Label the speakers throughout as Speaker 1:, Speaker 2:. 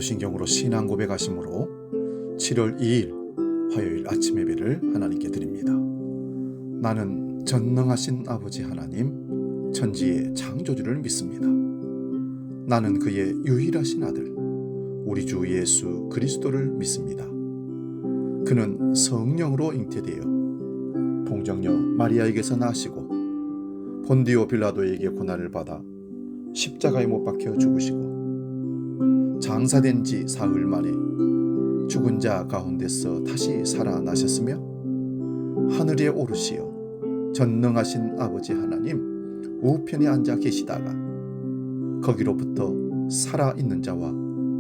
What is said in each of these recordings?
Speaker 1: 사도신경으로 신앙 고백하심으로 7월 2일 화요일 아침 예배를 하나님께 드립니다. 나는 전능하신 아버지 하나님, 천지의 창조주를 믿습니다. 나는 그의 유일하신 아들, 우리 주 예수 그리스도를 믿습니다. 그는 성령으로 잉태되어 동정녀 마리아에게서 나시고 본디오 빌라도에게 고난을 받아 십자가에 못 박혀 죽으시고 장사된 지 사흘 만에 죽은 자 가운데서 다시 살아나셨으며 하늘에 오르시어 전능하신 아버지 하나님 우편에 앉아 계시다가 거기로부터 살아있는 자와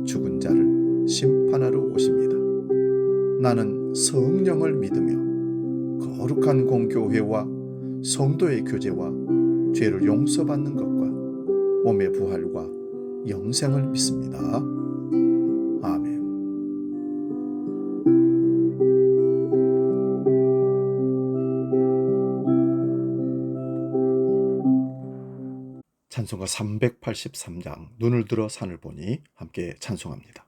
Speaker 1: 죽은 자를 심판하러 오십니다. 나는 성령을 믿으며 거룩한 공교회와 성도의 교제와 죄를 용서받는 것과 몸의 부활과 영생을 믿습니다. 아멘. 찬송가 383장 눈을 들어 산을 보니 함께 찬송합니다.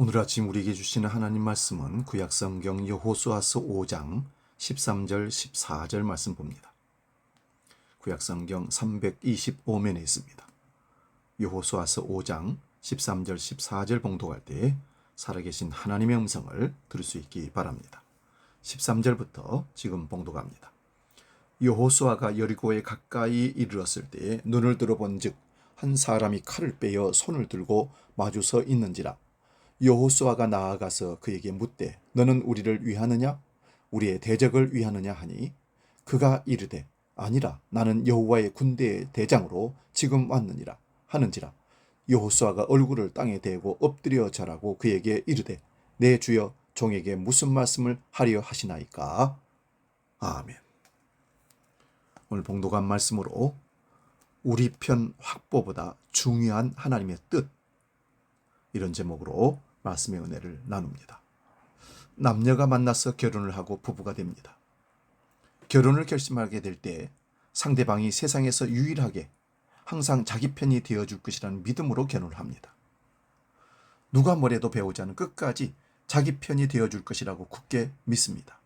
Speaker 1: 오늘 아침 우리에게 주시는 하나님 말씀은 구약성경 여호수아서 5장 13절 14절 말씀 봅니다. 구약성경 325면에 있습니다. 여호수아서 5장 13절 14절 봉독할 때 살아계신 하나님의 음성을 들을 수 있기 바랍니다. 13절부터 지금 봉독합니다. 여호수아가 여리고에 가까이 이르렀을 때 눈을 들어본즉 한 사람이 칼을 빼어 손을 들고 마주 서 있는지라. 여호수아가 나아가서 그에게 묻되 너는 우리를 위하느냐 우리의 대적을 위하느냐 하니 그가 이르되 아니라 나는 여호와의 군대의 대장으로 지금 왔느니라 하는지라. 여호수아가 얼굴을 땅에 대고 엎드려 절하고 그에게 이르되 내 주여 종에게 무슨 말씀을 하려 하시나이까. 아멘. 오늘 봉독한 말씀으로 우리 편 확보보다 중요한 하나님의 뜻, 이런 제목으로 말씀의 은혜를 나눕니다. 남녀가 만나서 결혼을 하고 부부가 됩니다. 결혼을 결심하게 될 때 상대방이 세상에서 유일하게 항상 자기 편이 되어줄 것이라는 믿음으로 결혼을 합니다. 누가 뭐래도 배우자는 끝까지 자기 편이 되어줄 것이라고 굳게 믿습니다.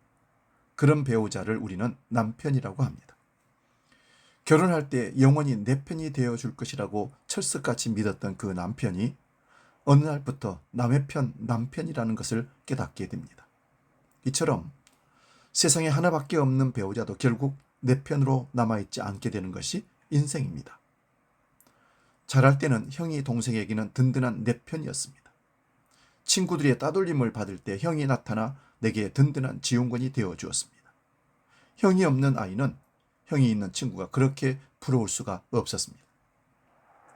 Speaker 1: 그런 배우자를 우리는 남편이라고 합니다. 결혼할 때 영원히 내 편이 되어줄 것이라고 철석같이 믿었던 그 남편이 어느 날부터 남의 편, 남편이라는 것을 깨닫게 됩니다. 이처럼 세상에 하나밖에 없는 배우자도 결국 내 편으로 남아있지 않게 되는 것이 인생입니다. 자랄 때는 형이 동생에게는 든든한 내 편이었습니다. 친구들의 따돌림을 받을 때 형이 나타나 내게 든든한 지원군이 되어주었습니다. 형이 없는 아이는 형이 있는 친구가 그렇게 부러울 수가 없었습니다.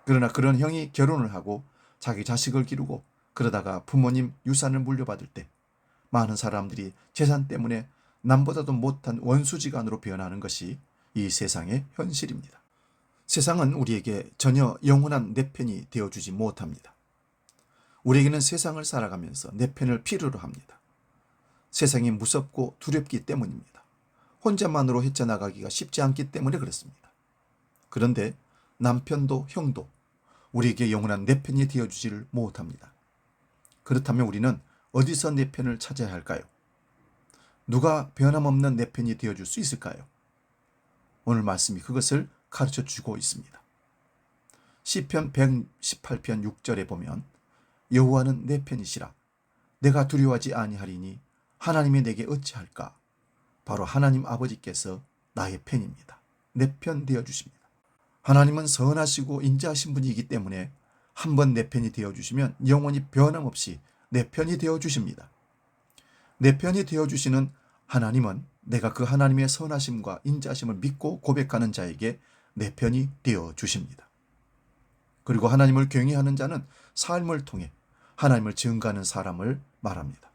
Speaker 1: 그러나 그런 형이 결혼을 하고 자기 자식을 기르고 그러다가 부모님 유산을 물려받을 때 많은 사람들이 재산 때문에 남보다도 못한 원수지간으로 변하는 것이 이 세상의 현실입니다. 세상은 우리에게 전혀 영원한 내 편이 되어주지 못합니다. 우리에게는 세상을 살아가면서 내 편을 필요로 합니다. 세상이 무섭고 두렵기 때문입니다. 혼자만으로 헤쳐나가기가 쉽지 않기 때문에 그렇습니다. 그런데 남편도 형도 우리에게 영원한 내 편이 되어주지를 못합니다. 그렇다면 우리는 어디서 내 편을 찾아야 할까요? 누가 변함없는 내 편이 되어줄 수 있을까요? 오늘 말씀이 그것을 가르쳐 주고 있습니다. 시편 118편 6절에 보면 여호와는 내 편이시라 내가 두려워하지 아니하리니 하나님이 내게 어찌할까? 바로 하나님 아버지께서 나의 편입니다. 내 편 되어주십니다. 하나님은 선하시고 인자하신 분이기 때문에 한번 내 편이 되어주시면 영원히 변함없이 내 편이 되어주십니다. 내 편이 되어주시는 하나님은 내가 그 하나님의 선하심과 인자하심을 믿고 고백하는 자에게 내 편이 되어주십니다. 그리고 하나님을 경외하는 자는 삶을 통해 하나님을 증거하는 사람을 말합니다.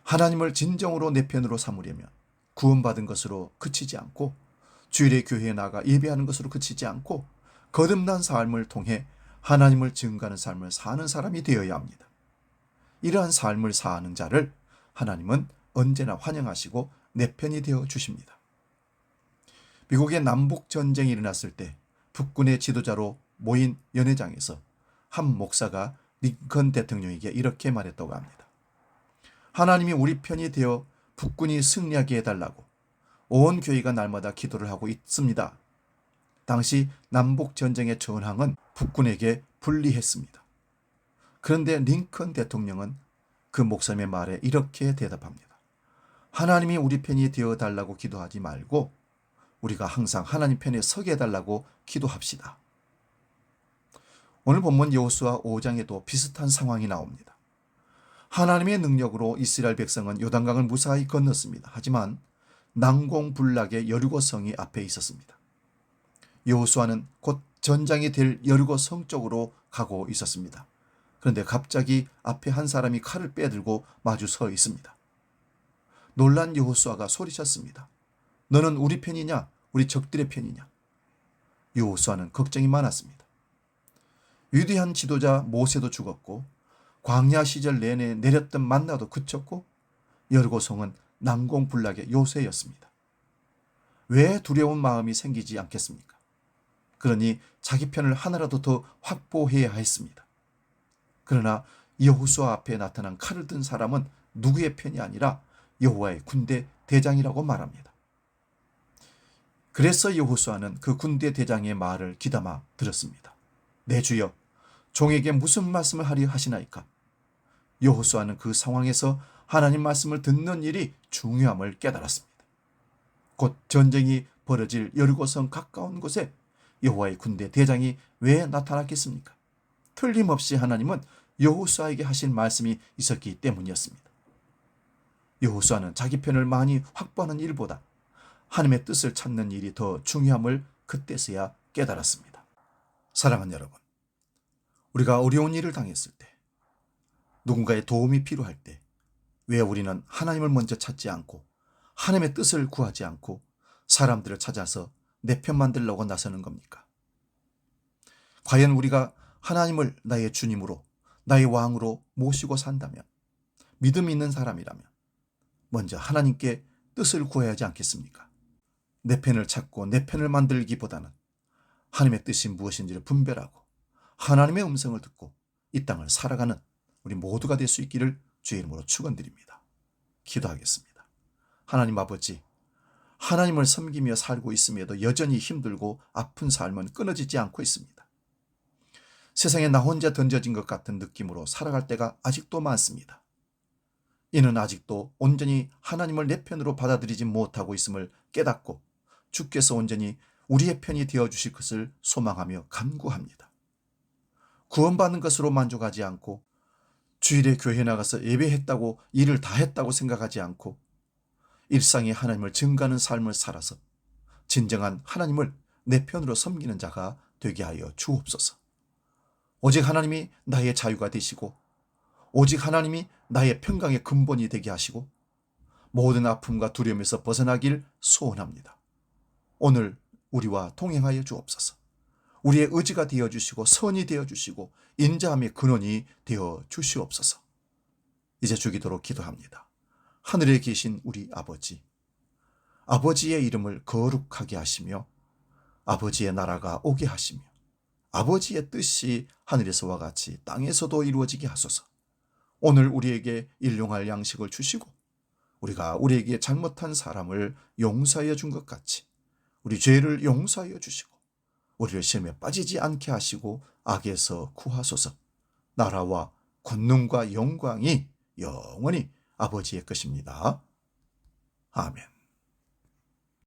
Speaker 1: 하나님을 진정으로 내 편으로 삼으려면 구원받은 것으로 그치지 않고 주일에 교회에 나가 예배하는 것으로 그치지 않고 거듭난 삶을 통해 하나님을 증거하는 삶을 사는 사람이 되어야 합니다. 이러한 삶을 사는 자를 하나님은 언제나 환영하시고 내 편이 되어 주십니다. 미국의 남북전쟁이 일어났을 때 북군의 지도자로 모인 연회장에서 한 목사가 링컨 대통령에게 이렇게 말했다고 합니다. 하나님이 우리 편이 되어 북군이 승리하게 해달라고 온 교회가 날마다 기도를 하고 있습니다. 당시 남북전쟁의 전황은 북군에게 불리했습니다. 그런데 링컨 대통령은 그 목사님의 말에 이렇게 대답합니다. 하나님이 우리 편이 되어달라고 기도하지 말고 우리가 항상 하나님 편에 서게 해달라고 기도합시다. 오늘 본문 여호수아 5장에도 비슷한 상황이 나옵니다. 하나님의 능력으로 이스라엘 백성은 요단강을 무사히 건넜습니다. 하지만 난공불락의 여리고성이 앞에 있었습니다. 여호수아는 곧 전장이 될 여리고성 쪽으로 가고 있었습니다. 그런데 갑자기 앞에 한 사람이 칼을 빼들고 마주 서 있습니다. 놀란 여호수아가 소리쳤습니다. 너는 우리 편이냐? 우리 적들의 편이냐? 여호수아는 걱정이 많았습니다. 위대한 지도자 모세도 죽었고 광야 시절 내내 내렸던 만나도 그쳤고 여리고성은 난공불락의 요새였습니다. 왜 두려운 마음이 생기지 않겠습니까? 그러니 자기 편을 하나라도 더 확보해야 했습니다. 그러나 여호수아 앞에 나타난 칼을 든 사람은 누구의 편이 아니라 여호와의 군대 대장이라고 말합니다. 그래서 여호수아는 그 군대 대장의 말을 귀담아 들었습니다. 내 주여, 종에게 무슨 말씀을 하려 하시나이까? 여호수아는 그 상황에서 하나님 말씀을 듣는 일이 중요함을 깨달았습니다. 곧 전쟁이 벌어질 여리고성 가까운 곳에 여호와의 군대 대장이 왜 나타났겠습니까? 틀림없이 하나님은 여호수아에게 하신 말씀이 있었기 때문이었습니다. 여호수아는 자기 편을 많이 확보하는 일보다 하나님의 뜻을 찾는 일이 더 중요함을 그때서야 깨달았습니다. 사랑하는 여러분, 우리가 어려운 일을 당했을 때, 누군가의 도움이 필요할 때, 왜 우리는 하나님을 먼저 찾지 않고 하나님의 뜻을 구하지 않고 사람들을 찾아서 내 편 만들려고 나서는 겁니까? 과연 우리가 하나님을 나의 주님으로, 나의 왕으로 모시고 산다면, 믿음 있는 사람이라면 먼저 하나님께 뜻을 구해야 하지 않겠습니까? 내 편을 찾고 내 편을 만들기보다는 하나님의 뜻이 무엇인지를 분별하고 하나님의 음성을 듣고 이 땅을 살아가는 우리 모두가 될 수 있기를 주의 이름으로 축원드립니다. 기도하겠습니다. 하나님 아버지, 하나님을 섬기며 살고 있음에도 여전히 힘들고 아픈 삶은 끊어지지 않고 있습니다. 세상에 나 혼자 던져진 것 같은 느낌으로 살아갈 때가 아직도 많습니다. 이는 아직도 온전히 하나님을 내 편으로 받아들이지 못하고 있음을 깨닫고 주께서 온전히 우리의 편이 되어주실 것을 소망하며 간구합니다. 구원받는 것으로 만족하지 않고 주일에 교회 나가서 예배했다고 일을 다 했다고 생각하지 않고 일상에 하나님을 증거하는 삶을 살아서 진정한 하나님을 내 편으로 섬기는 자가 되게 하여 주옵소서. 오직 하나님이 나의 자유가 되시고 오직 하나님이 나의 평강의 근본이 되게 하시고 모든 아픔과 두려움에서 벗어나길 소원합니다. 오늘 우리와 동행하여 주옵소서. 우리의 의지가 되어 주시고 선이 되어 주시고 인자함의 근원이 되어 주시옵소서. 이제 주기도록 기도합니다. 하늘에 계신 우리 아버지, 아버지의 이름을 거룩하게 하시며 아버지의 나라가 오게 하시며 아버지의 뜻이 하늘에서와 같이 땅에서도 이루어지게 하소서. 오늘 우리에게 일용할 양식을 주시고 우리가 우리에게 잘못한 사람을 용서하여 준 것 같이 우리 죄를 용서하여 주시고 우리를 시험에 빠지지 않게 하시고 악에서 구하소서. 나라와 권능과 영광이 영원히 아버지의 것입니다. 아멘.